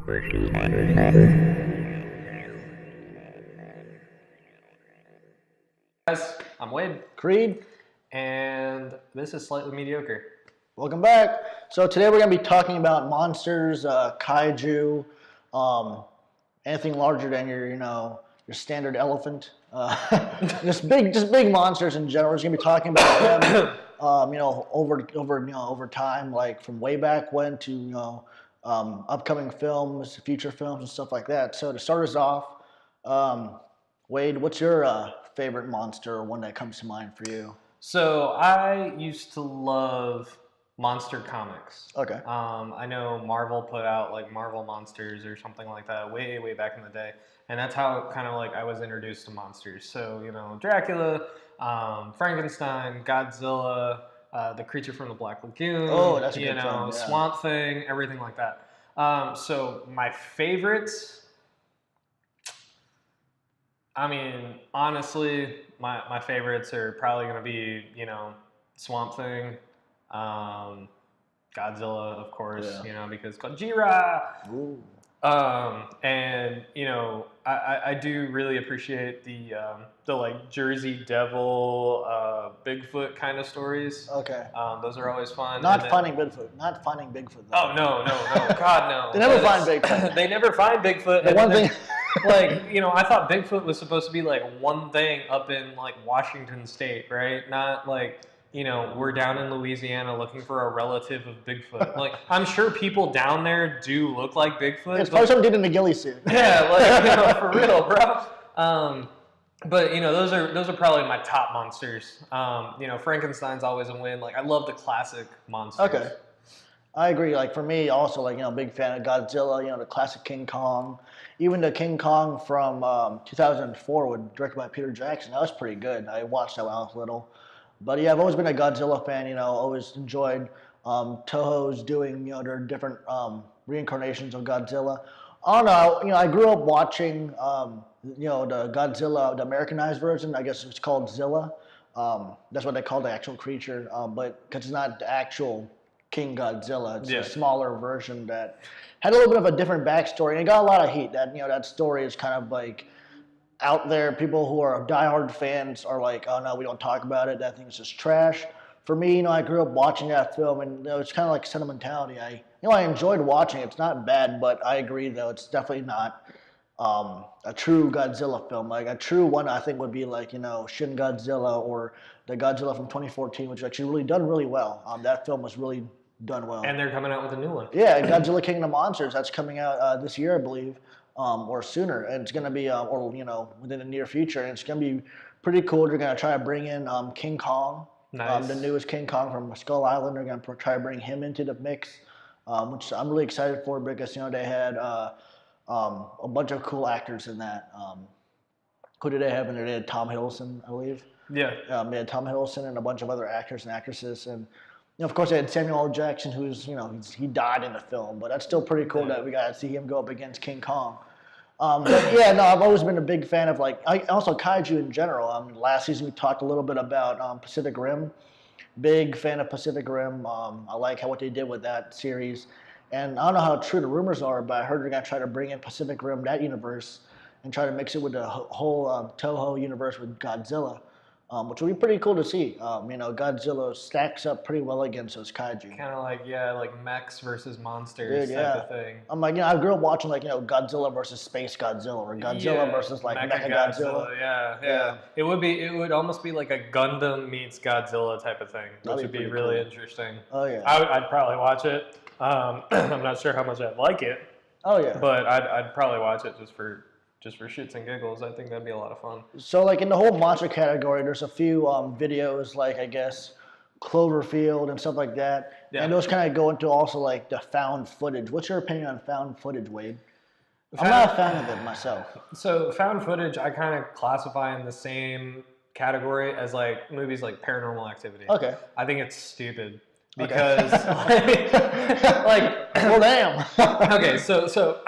Guys, I'm Wade, Creed, and this is Slightly Mediocre. welcome back. So today we're going to be talking about monsters, kaiju, anything larger than your standard elephant. Just big monsters in general. We're going to be talking about them, over time, like from way back when to upcoming films, future films, and stuff like that. So to start us off, Wade, what's your favorite monster or one that comes to mind for you? So I used to love monster comics. Okay. I know Marvel put out like Marvel Monsters or something like that way back in the day, and that's how kind of like I was introduced to monsters. So Dracula, Frankenstein, Godzilla, the creature from the Black Lagoon. Oh, that's a good film, yeah. Swamp Thing, everything like that. So my favorites. I mean, honestly, my favorites are probably going to be, Swamp Thing, Godzilla, of course, Yeah. because Gojira. Ooh. And, I do really appreciate the like Jersey Devil, Bigfoot kind of stories. Okay. Those are always fun. Not finding Bigfoot. Though. Oh, no. God, no. They never find Bigfoot. They never find Bigfoot. The one thing... I thought Bigfoot was supposed to be like one thing up in like Washington State, right? Not like, we're down in Louisiana looking for a relative of Bigfoot. Like, I'm sure people down there do look like Bigfoot. It's probably something in a ghillie suit. Yeah, for real, bro. But those are probably my top monsters. Frankenstein's always a win. Like, I love the classic monsters. Okay. I agree. Like for me, also, big fan of Godzilla. The classic King Kong, even the King Kong from 2004, directed by Peter Jackson. That was pretty good. I watched that when I was little. But yeah, I've always been a Godzilla fan. Always enjoyed Toho's doing their different reincarnations of Godzilla. I don't know. I grew up watching the Godzilla, the Americanized version. I guess it's called Zilla. That's what they call the actual creature. But because it's not the actual King Godzilla. It's a smaller version that had a little bit of a different backstory, and it got a lot of heat. That story is kind of like out there. People who are diehard fans are like, "Oh no, we don't talk about it. That thing's just trash." For me, I grew up watching that film, and it's kind of like sentimentality. I enjoyed watching it. It's not bad, but I agree though it's definitely not a true Godzilla film. Like a true one, I think would be like Shin Godzilla or the Godzilla from 2014, which actually really done really well. That film was really done well. And they're coming out with a new one. Yeah, Godzilla King of the Monsters. That's coming out this year, I believe, or sooner. And it's going to be, within the near future. And it's going to be pretty cool. They're going to try to bring in King Kong, nice. The newest King Kong from Skull Island. They're going to try to bring him into the mix, which I'm really excited for because they had a bunch of cool actors in that. Who did they have in there? They had Tom Hiddleston, I believe. Yeah. They had Tom Hiddleston and a bunch of other actors and actresses, and of course, they had Samuel L. Jackson, who's he died in the film, but that's still pretty cool that we got to see him go up against King Kong. But yeah, no, I've always been a big fan of also kaiju in general. Last season we talked a little bit about Pacific Rim. Big fan of Pacific Rim. I like what they did with that series, and I don't know how true the rumors are, but I heard they're gonna try to bring in Pacific Rim, that universe, and try to mix it with the whole Toho universe with Godzilla. Which would be pretty cool to see. Godzilla stacks up pretty well against those kaiju. Kind of like mechs versus monsters type of thing. I'm I grew up watching Godzilla versus Space Godzilla or Godzilla versus Mecha Godzilla. Yeah. It would almost be like a Gundam meets Godzilla type of thing, which would be really interesting. Oh yeah. I'd probably watch it. I'm not sure how much I'd like it. Oh yeah. But I'd probably watch it just for shits and giggles. I think that'd be a lot of fun. So in the whole monster category, there's a few videos I guess Cloverfield and stuff like that. Yeah. And those kind of go into also the found footage. What's your opinion on found footage, Wade? I'm not a fan of it myself. So found footage I kind of classify in the same category as movies like Paranormal Activity. Okay. I think it's stupid. Because well damn. Okay, so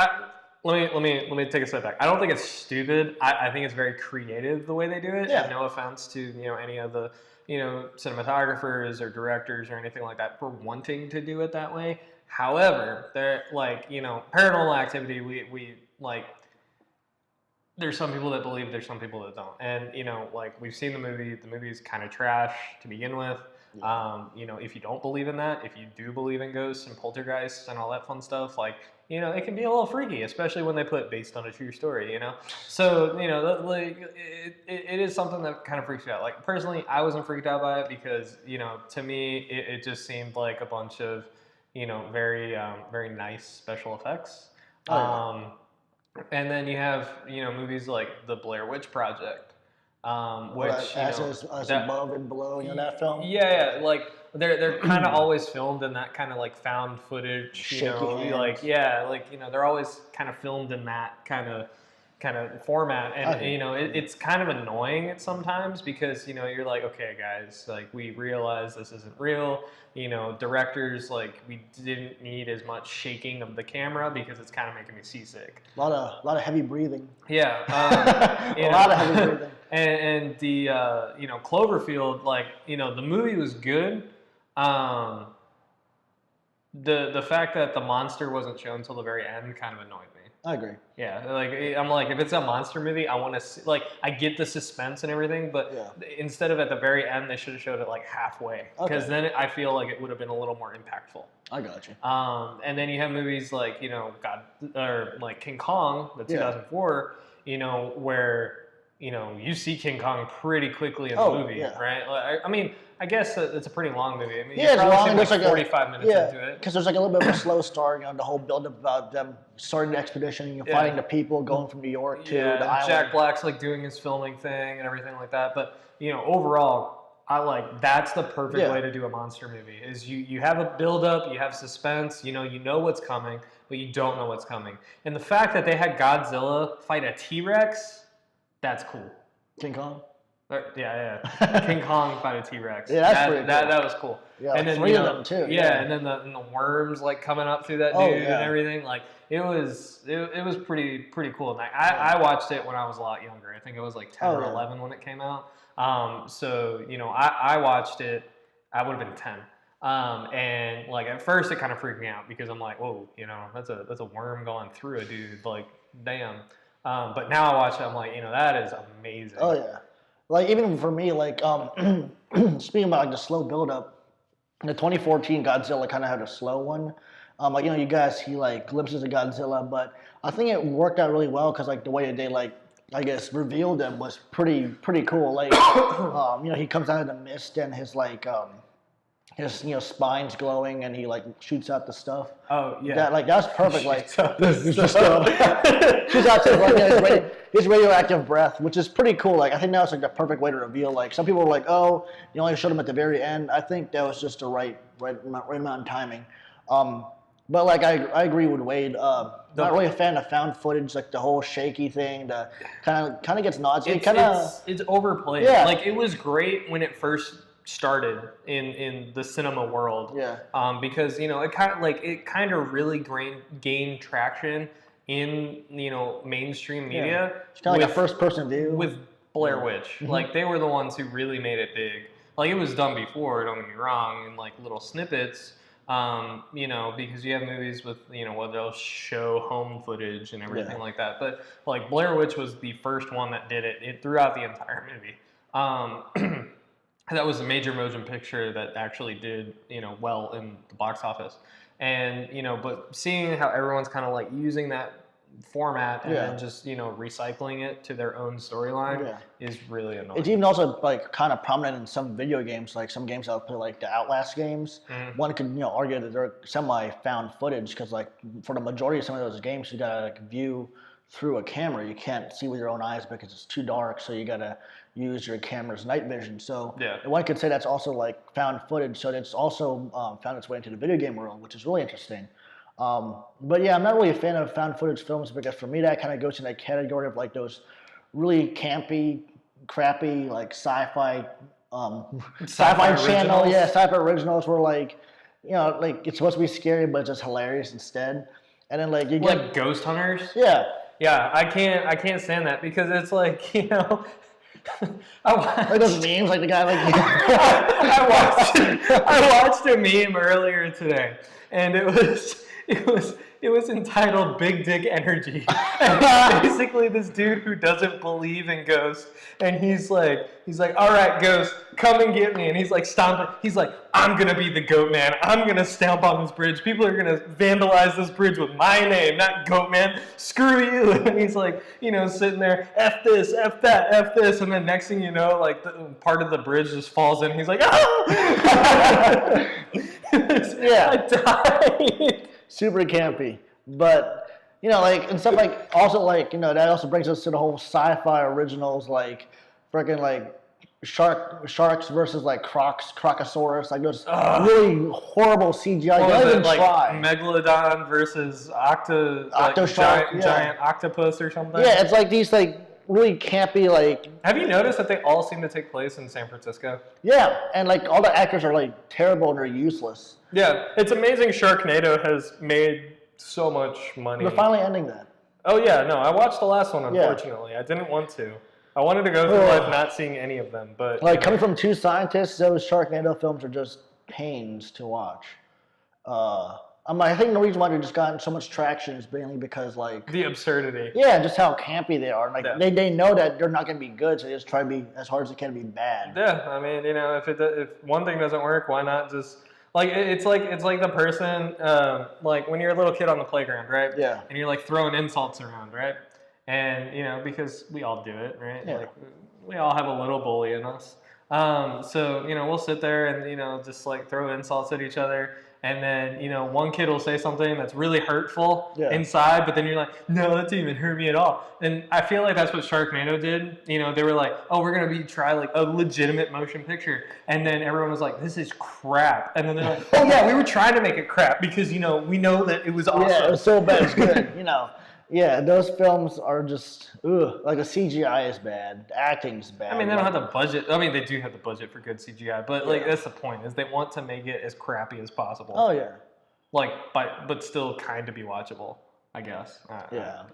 let me take a step back. I don't think it's stupid. I think it's very creative the way they do it. Yeah. And no offense to any of the cinematographers or directors or anything like that for wanting to do it that way. However, there like paranormal activity. We like there's some people that believe, there's some people that don't, and like we've seen the movie. The movie is kind of trash to begin with. If you don't believe in that, if you do believe in ghosts and poltergeists and all that fun stuff, like it can be a little freaky, especially when they put based on a true story. So it is something that kind of freaks you out. Like personally, I wasn't freaked out by it because to me it just seemed like a bunch of very very nice special effects. Oh, yeah. And then you have movies like The Blair Witch Project, which as above and below, that film. Yeah, like they're kind of always filmed in that kind of like found footage, Shaky hands. like they're always kind of filmed in that kind of format, and it's kind of annoying at sometimes because you're like, okay guys, like we realize this isn't real. Directors, like we didn't need as much shaking of the camera because it's kind of making me seasick. A lot of heavy breathing. Yeah, a lot of heavy breathing. And the Cloverfield, like the movie was good. The fact that the monster wasn't shown until the very end kind of annoyed me. I agree. Yeah, like I'm like, if it's a monster movie, I want to see, like, I get the suspense and everything, but instead of at the very end, they should have showed it like halfway, because then I feel like it would have been a little more impactful. I got you. And then you have movies like like King Kong, the 2004, where you see King Kong pretty quickly in the movie, right? Like, I mean, I guess it's a pretty long movie. I mean, it's long. There's like 45 minutes into it. Because there's like a little bit of a slow start, the whole build-up about them starting the expedition, finding the people, going from New York to the island. Jack Black's like doing his filming thing and everything like that. But overall, that's the perfect way to do a monster movie. Is you have a build-up, you have suspense, you know what's coming, but you don't know what's coming. And the fact that they had Godzilla fight a T-Rex, that's cool. King Kong. Yeah. King Kong fight a T-Rex. Yeah, that's pretty cool. That was cool. Yeah, and then 3 of them too. Yeah, and then the worms like coming up through that dude and everything. Like it was pretty cool. And I watched it when I was a lot younger. I think it was like 10 or 11 when it came out. So I watched it. I would have been 10. And like at first it kind of freaked me out because I'm like, whoa, that's a worm going through a dude. Like, damn. But now I watch it, I'm like, that is amazing. Oh yeah. Like even for me, like speaking about like the slow build-up, the 2014 Godzilla kind of had a slow one. Like you guys see like glimpses of Godzilla, but I think it worked out really well because like the way they like I guess revealed him was pretty cool. Like he comes out of the mist and his like his spine's glowing and he like shoots out the stuff. Oh yeah. That's perfect. Shoots out the stuff. Shoots out to his radioactive breath, which is pretty cool. Like I think that was like the perfect way to reveal. Like some people were like, oh, you only showed him at the very end. I think that was just the right amount of timing. But like I agree with Wade. Not really a fan of found footage, like the whole shaky thing. The kind of gets nauseous. It's overplayed. Yeah. Like it was great when it first started in the cinema world. Yeah. Because it kind of really gained traction in mainstream media. Yeah. It's kind of like a first person view with Blair Witch. Like they were the ones who really made it big. Like it was done before, don't get me wrong, in like little snippets. Because you have movies with where they'll show home footage and everything like that. But like Blair Witch was the first one that did it throughout the entire movie. That was a major motion picture that actually did well in the box office. And but seeing how everyone's kind of like using that format and then just recycling it to their own storyline is really annoying. It's even also like kind of prominent in some video games, like some games I'll play, like the Outlast games. One could argue that they're semi found footage because like for the majority of some of those games you gotta like view through a camera. You can't see with your own eyes because it's too dark, so you gotta use your camera's night vision. So one could say that's also like found footage. So it's also found its way into the video game world, which is really interesting. But yeah, I'm not really a fan of found footage films because for me that kind of goes in that category of like those really campy, crappy like sci-fi channel, sci-fi originals where like like it's supposed to be scary but it's just hilarious instead. And then like you get like Ghost Hunters. Yeah, I can't stand that because it's like Like those memes, like the guy like. I watched a meme earlier today, and it was entitled "Big Dick Energy." And it's basically this dude who doesn't believe in ghosts, and he's like, "All right, ghost, come and get me." And he's like stomping. He's like, "I'm gonna be the goat man. I'm gonna stomp on this bridge. People are gonna vandalize this bridge with my name, not goat man. Screw you." And he's like, sitting there, "F this, F that, F this," and then next thing you know, like part of the bridge just falls in. He's like, "Ah!" Yeah. I died. Super campy, but like and stuff like also like that also brings us to the whole sci-fi originals like freaking like sharks versus like crocosaurus, like those really horrible CGI. What Don't was even it, like try. Megalodon versus Octoshark, giant octopus or something? Yeah, it's like these like really campy like. Have you noticed that they all seem to take place in San Francisco? Yeah, and like all the actors are like terrible and they're useless. Yeah, it's amazing Sharknado has made so much money. They're finally ending that. Oh yeah, no, I watched the last one, unfortunately. I didn't want to. I wanted to go through life not seeing any of them, but like coming from two scientists, those Sharknado films are just pains to watch. I think the reason why they've just gotten so much traction is mainly because like the absurdity. Yeah, just how campy they are. Like Yeah. they know that they're not going to be good, so they just try to be as hard as they can to be bad. Yeah, I mean, if one thing doesn't work, why not just like it's like the person like when you're a little kid on the playground, right? Yeah. And you're like throwing insults around, right? And because we all do it, right? Yeah. Like we all have a little bully in us. So we'll sit there and just like throw insults at each other. And then, one kid will say something that's really hurtful inside, but then you're like, no, that didn't even hurt me at all. And I feel like that's what Sharknado did. They were like, oh, we're going to try like a legitimate motion picture. And then everyone was like, this is crap. And then they're like, oh yeah, we were trying to make it crap because, we know that it was awesome. Yeah, it was so bad it's good, Yeah, those films are just, like the CGI is bad, the acting's bad. I mean, they don't have the budget. I mean, they do have the budget for good CGI, but like that's the point is they want to make it as crappy as possible. Oh yeah. Like, but still kind of be watchable, I guess. I don't know.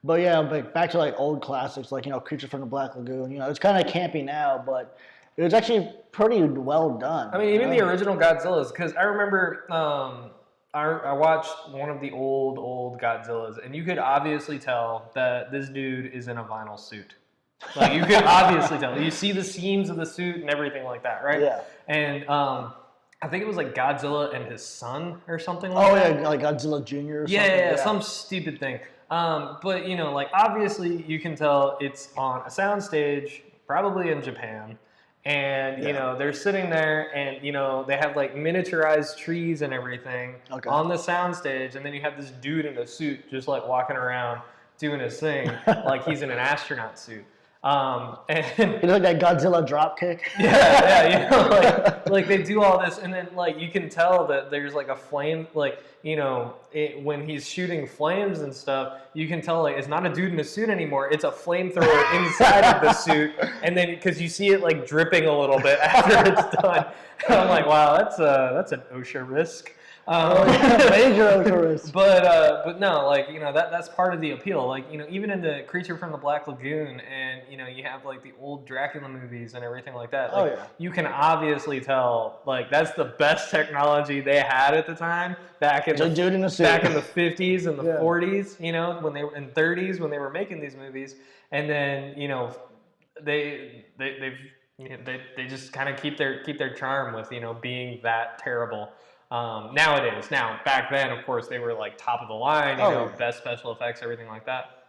But yeah, but back to like old classics like Creature from the Black Lagoon. It's kind of campy now, but it was actually pretty well done. I mean, even the original Godzillas, because I remember I watched one of the old Godzillas, and you could obviously tell that this dude is in a vinyl suit. Like, you could obviously tell. You see the seams of the suit and everything like that, right? Yeah. And I think it was like Godzilla and his son or something like that. Oh, yeah, like Godzilla Jr. or something. Yeah, some stupid thing. But, like, obviously you can tell it's on a soundstage, probably in Japan. And, they're sitting there and, they have like miniaturized trees and everything on the soundstage. And then you have this dude in a suit just like walking around doing his thing like he's in an astronaut suit. And you look like that Godzilla drop kick. Yeah, like they do all this, and then like you can tell that there's like a flame, like when he's shooting flames and stuff, you can tell like it's not a dude in a suit anymore; it's a flamethrower inside of the suit, and then because you see it like dripping a little bit after it's done. And I'm like, wow, that's an OSHA risk. Major OSHA risk. But no, like that's part of the appeal. Like even in the Creature from the Black Lagoon, and you have like the old Dracula movies and everything like that. Like, you can obviously tell like that's the best technology they had at the time back in the 50s and the 40s. When they were in 30s when they were making these movies, and then they just kind of keep their charm with being that terrible. Nowadays, back then, of course, they were like top of the line, best special effects, everything like that.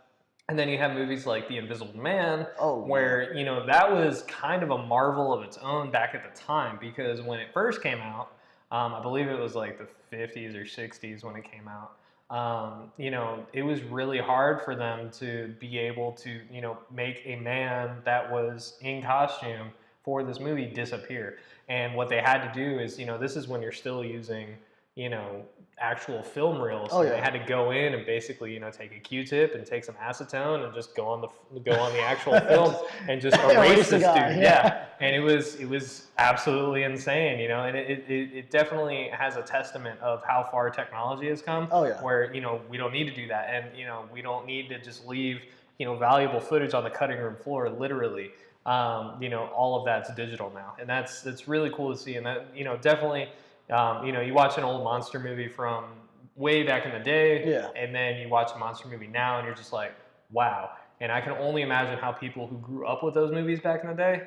And then you have movies like The Invisible Man, where that was kind of a marvel of its own back at the time, because when it first came out, I believe it was like the 50s or 60s when it came out. It was really hard for them to be able to make a man that was in costume for this movie disappear. And what they had to do is, this is when you're still using, actual film reels. They had to go in and basically, take a Q-tip and take some acetone and just go on the actual film and just erase this dude. Yeah. And it was absolutely insane, and it definitely has a testament of how far technology has come. Where, we don't need to do that. And, we don't need to just leave valuable footage on the cutting room floor, literally. All of that's digital now, and it's really cool to see. And that, definitely, you watch an old monster movie from way back in the day, Yeah. and then you watch a monster movie now, and you're just like, wow. And I can only imagine how people who grew up with those movies back in the day,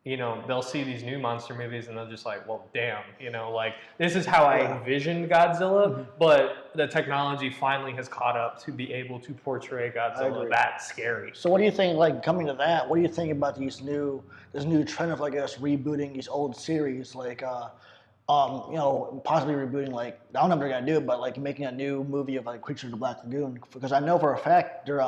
they'll see these new monster movies and they'll just like, well, damn, like this is how I envisioned Godzilla, but the technology finally has caught up to be able to portray Godzilla that scary. So what do you think, like coming to that, what do you think about this new trend of like us rebooting these old series, like possibly rebooting, like, I don't know if they're gonna do it, but like making a new movie of like Creature of the Black Lagoon, because I know for a fact they're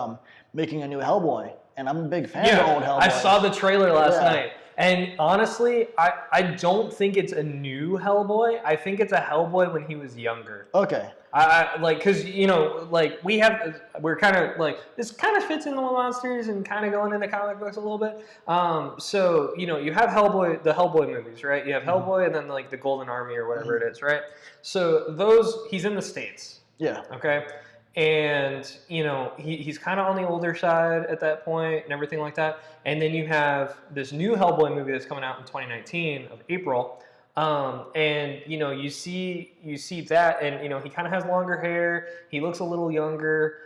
making a new Hellboy, and I'm a big fan of old Hellboy. I saw the trailer last night. And honestly, I don't think it's a new Hellboy. I think it's a Hellboy when he was younger. Okay. Because we're kind of like, this kind of fits in the monsters and kind of going into comic books a little bit. So you have Hellboy, the Hellboy movies, right? You have Hellboy, and then like the Golden Army or whatever it is, right? So he's in the States. Yeah. Okay. And he's kind of on the older side at that point and everything like that. And then you have this new Hellboy movie that's coming out in 2019 of April. And you see that, and he kind of has longer hair. He looks a little younger,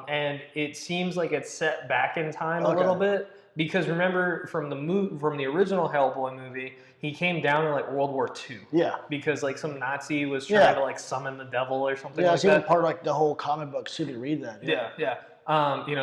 and it seems like it's set back in time a little bit, because remember from the original Hellboy movie, he came down in like World War II. Yeah. Because like some Nazi was trying to like summon the devil or something. Yeah, like it's even part of like the whole comic book. So you read that. Yeah.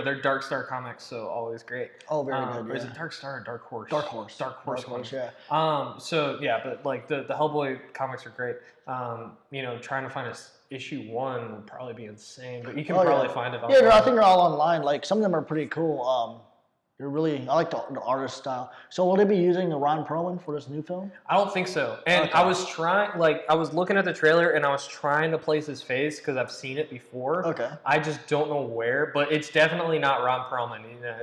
They're Dark Star comics, so always great. Oh, very good. Or is it Dark Star or Dark Horse? Dark Horse. Dark Horse, yeah. But like the Hellboy comics are great. Trying to find issue 1 would probably be insane, but you can probably find it online. Yeah, I think they're all online. Like some of them are pretty cool. I like the artist style. So will they be using the Ron Perlman for this new film? I don't think so. And I was looking at the trailer and I was trying to place his face because I've seen it before. Okay. I just don't know where, but it's definitely not Ron Perlman.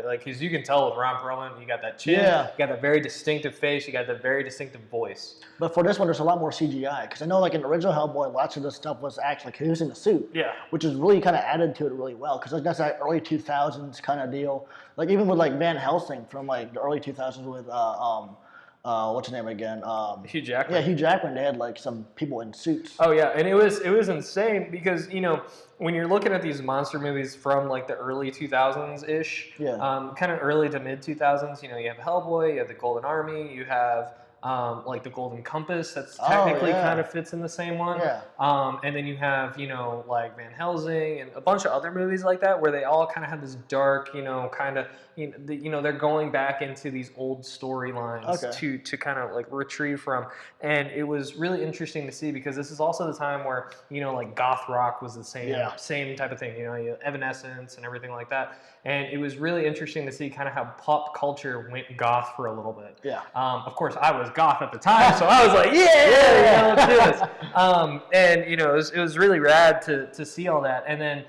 Because you can tell with Ron Perlman, you got that chin, you got that very distinctive face, you got that very distinctive voice. But for this one, there's a lot more CGI. Because I know like in the original Hellboy, lots of the stuff was actually, like, he was in a suit. Yeah. Which is really kind of added to it really well. Because that's that early 2000s kind of deal. Like even with like Van Helsing from like the early 2000s with what's his name again? Hugh Jackman. Yeah, Hugh Jackman. They had like some people in suits. Oh yeah, and it was insane because when you're looking at these monster movies from like the early 2000s ish, kind of early to mid 2000s, you have Hellboy, you have the Golden Army, you have like the Golden Compass, that's technically kind of fits in the same one. Yeah. And then you have, like Van Helsing and a bunch of other movies like that where they all kind of have this dark, kind of, they're going back into these old storylines to kind of like retrieve from. And it was really interesting to see because this is also the time where, like goth rock was the same type of thing, Evanescence and everything like that. And it was really interesting to see kind of how pop culture went goth for a little bit. Yeah. Of course, I was goth at the time, so I was like, let's do this. And it was really rad to see all that. And then,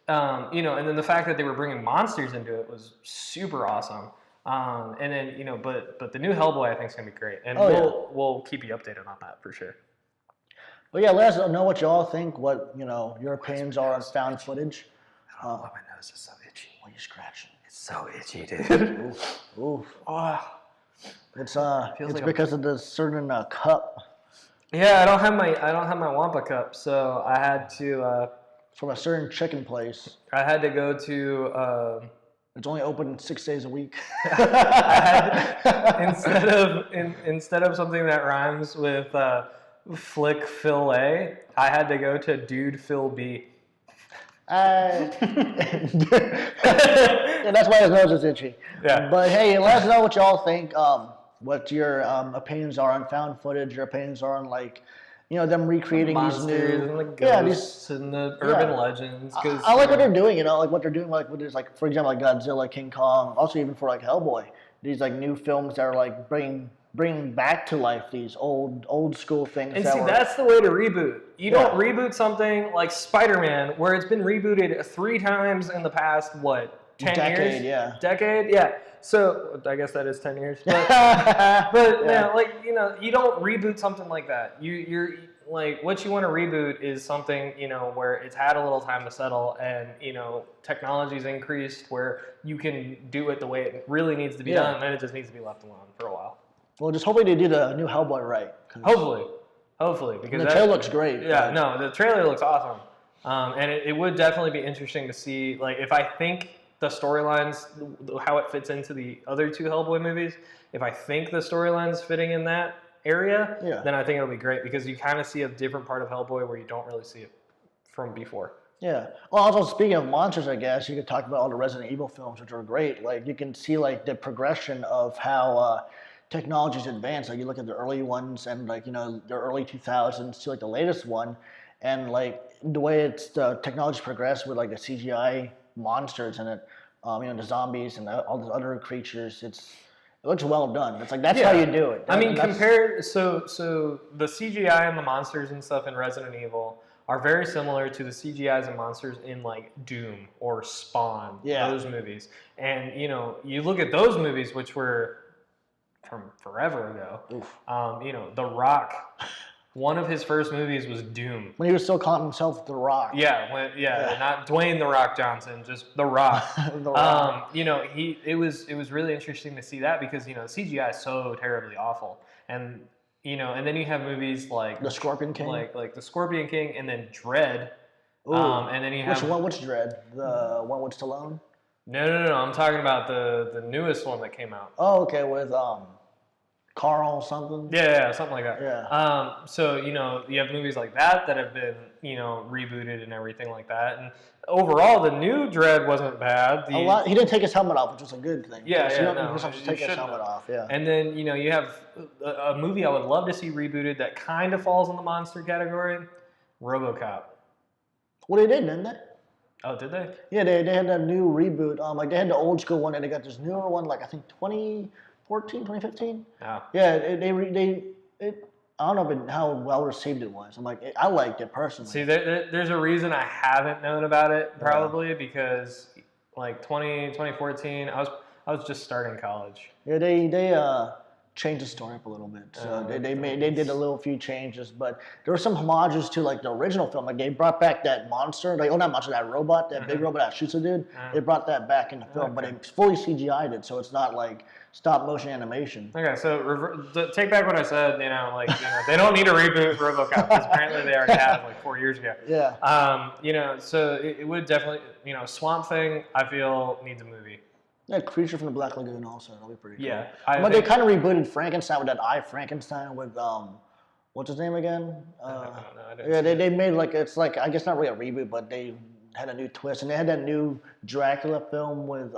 and then the fact that they were bringing monsters into it was super awesome. And then, but the new Hellboy I think is gonna be great, and we'll keep you updated on that for sure. But yeah, let us know what y'all think. What your opinions are on found footage. I don't know why my nose is so itchy. What are you scratching? It's so itchy, dude. Oof. Oh. It's like because of the certain cup. Yeah, I don't have my Wampa cup, so I had to from a certain chicken place. I had to go to it's only open 6 days a week. instead of something that rhymes with Flick Phil A, I had to go to Dude Phil B. And that's why his nose is itchy. Yeah. But hey, let us know what y'all think. What your opinions are on found footage. Your opinions are on like, them recreating the these new, and the ghosts and the urban legends. Cause, I like what they're doing. Like what they're doing, like with this, like for example, like Godzilla, King Kong. Also, even for like Hellboy, these like new films that are like bringing back to life these old school things. And that's the way to reboot. You don't reboot something like Spider-Man, where it's been rebooted 3 times in the past, 10 Decade, years? Decade, yeah. So I guess that is 10 years. But you don't reboot something like that. You're like what you want to reboot is something, you know, where it's had a little time to settle and, you know, technology's increased where you can do it the way it really needs to be done, and then it just needs to be left alone for a while. Well, just hopefully they do the new Hellboy right. Hopefully, because the trailer looks great. Yeah, no, the trailer looks awesome, and it would definitely be interesting to see, like, if I think the storylines, how it fits into the other two Hellboy movies, if I think the storyline's fitting in that area, then I think it'll be great because you kind of see a different part of Hellboy where you don't really see it from before. Yeah. Well, also speaking of monsters, I guess you could talk about all the Resident Evil films, which are great. Like you can see like the progression of how technology's advanced. Like you look at the early ones and like, you know, the early 2000s to like the latest one, and like the way it's the technology's progressed with like the CGI monsters in it, you know, the zombies and all the other creatures. It looks well done. It's like that's how you do it. I mean, so the CGI and the monsters and stuff in Resident Evil are very similar to the CGIs and monsters in like Doom or Spawn, those movies. And you know, you look at those movies, which were from forever ago. You know, The Rock. One of his first movies was Doom. When he was still calling himself The Rock. Not Dwayne The Rock Johnson, just The Rock. The Rock. You know, it was really interesting to see that because, you know, CGI is so terribly awful. And, you know, and then you have movies like The Scorpion King. Like The Scorpion King and then Dread. And then you have which Dread? The one with Stallone? No. I'm talking about the newest one that came out. Oh, okay, with Carl something? Yeah, something like that. Yeah. So, you know, you have movies like that have been, you know, rebooted and everything like that. And overall, the new Dread wasn't bad. He didn't take his helmet off, which was a good thing. He didn't take his helmet off, And then, you know, you have a movie I would love to see rebooted that kind of falls in the monster category, RoboCop. Well, they did, didn't they? Oh, did they? Yeah, they had a new reboot. Like they had the old school one, and they got this newer one, like I think 2014, 2015. Oh. Yeah, I don't know how well received it was. I liked it personally. See, there's a reason I haven't known about it probably because like 2014, I was just starting college. Yeah, they changed the story up a little bit. So they did a little few changes, but there were some homages to like the original film. Like they brought back that monster, like not monster, that robot, that big robot that shoots a dude. They brought that back in the film, but it fully CGI'd it, so it's not like stop motion animation. Okay, so take back what I said. You know, like they don't need to reboot RoboCop because apparently they already have like 4 years ago. Yeah. You know, so it would definitely, you know, Swamp Thing I feel needs a movie. Yeah, Creature from the Black Lagoon also. That'll be pretty cool. Yeah. But they kind of rebooted Frankenstein with that Frankenstein with what's his name again? They made like it's like I guess not really a reboot, but they had a new twist, and they had that new Dracula film with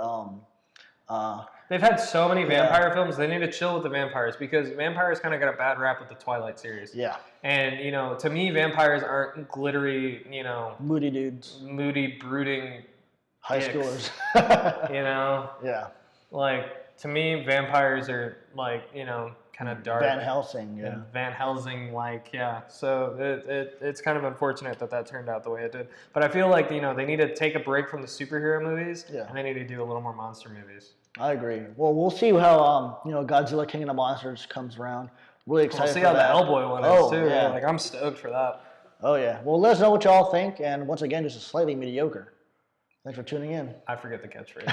They've had so many vampire films. They need to chill with the vampires because vampires kind of got a bad rap with the Twilight series. Yeah. And you know, to me, vampires aren't glittery, you know, moody dudes, brooding. High schoolers. You know? Yeah. Like, to me, vampires are, like, you know, kind of dark. Van Helsing, yeah. Van Helsing, like, yeah. So it's kind of unfortunate that turned out the way it did. But I feel like, you know, they need to take a break from the superhero movies, and they need to do a little more monster movies. I agree. Well, we'll see how, you know, Godzilla King of the Monsters comes around. Really excited for that. We'll see how the Hellboy one is, too. Yeah. Like, I'm stoked for that. Oh, yeah. Well, let us know what y'all think. And once again, this is Slightly Mediocre. Thanks for tuning in. I forget the catchphrase.